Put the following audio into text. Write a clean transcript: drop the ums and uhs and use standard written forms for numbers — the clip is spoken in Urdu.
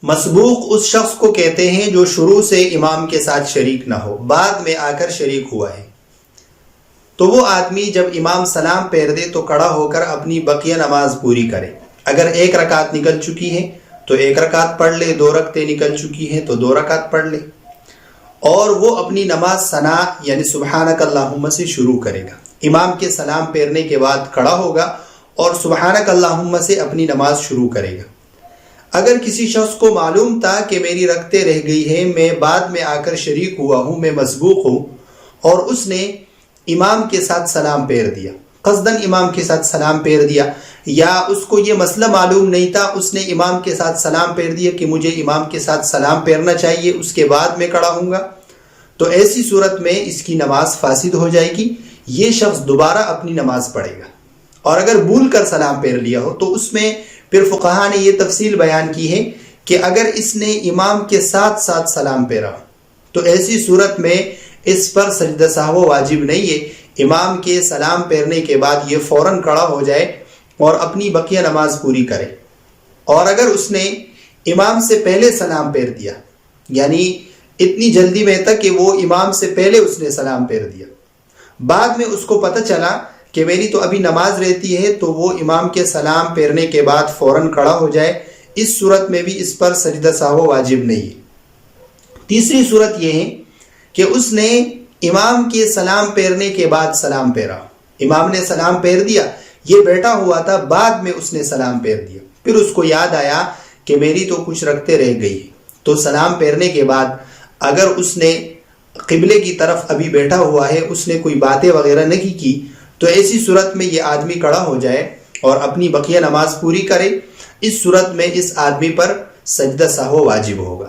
مسبوق اس شخص کو کہتے ہیں جو شروع سے امام کے ساتھ شریک نہ ہو، بعد میں آ کر شریک ہوا ہے۔ تو وہ آدمی جب امام سلام پھیر دے تو کھڑا ہو کر اپنی بقیہ نماز پوری کرے۔ اگر ایک رکعت نکل چکی ہے تو ایک رکعت پڑھ لے، 2 رکعتیں نکل چکی ہیں تو 2 رکعت پڑھ لے، اور وہ اپنی نماز ثنا یعنی سبحانک اللہم سے شروع کرے گا۔ امام کے سلام پھیرنے کے بعد کھڑا ہوگا اور سبحانک اللہم سے اپنی نماز شروع کرے گا۔ اگر کسی شخص کو معلوم تھا کہ میری رکعتیں رہ گئی ہیں، میں بعد میں آ کر شریک ہوا ہوں، میں مسبوق ہوں، اور اس نے امام کے ساتھ سلام پھیر دیا، قصداً امام کے ساتھ سلام پھیر دیا، یا اس کو یہ مسئلہ معلوم نہیں تھا، اس نے امام کے ساتھ سلام پھیر دیا کہ مجھے امام کے ساتھ سلام پھیرنا چاہیے، اس کے بعد میں کھڑا ہوں گا، تو ایسی صورت میں اس کی نماز فاسد ہو جائے گی، یہ شخص دوبارہ اپنی نماز پڑھے گا۔ اور اگر بھول کر سلام پھیر لیا ہو تو اس میں پھر فقہا نے یہ تفصیل بیان کی ہے کہ اگر اس نے امام کے ساتھ ساتھ سلام پھیرا تو ایسی صورت میں اس پر سجدہ سہو واجب نہیں ہے، امام کے سلام پھیرنے کے بعد یہ فوراً کھڑا ہو جائے اور اپنی بقیہ نماز پوری کرے۔ اور اگر اس نے امام سے پہلے سلام پھیر دیا، یعنی اتنی جلدی میں تک کہ وہ امام سے پہلے اس نے سلام پھیر دیا، بعد میں اس کو پتہ چلا کہ میری تو ابھی نماز رہتی ہے، تو وہ امام کے سلام پھیرنے کے بعد فوراً کھڑا ہو جائے، اس صورت میں بھی اس پر سجدہ سہو واجب نہیں ہے۔ تیسری صورت یہ ہے کہ اس نے امام کے سلام پھیرنے کے بعد سلام پھیرا، امام نے سلام پھیر دیا، یہ بیٹھا ہوا تھا، بعد میں اس نے سلام پھیر دیا، پھر اس کو یاد آیا کہ میری تو کچھ رکعتیں رہ گئی، تو سلام پھیرنے کے بعد اگر اس نے قبلے کی طرف ابھی بیٹھا ہوا ہے، اس نے کوئی باتیں وغیرہ نہیں کی، تو ایسی صورت میں یہ آدمی کھڑا ہو جائے اور اپنی بقیہ نماز پوری کرے، اس صورت میں اس آدمی پر سجدہ سہو واجب ہوگا۔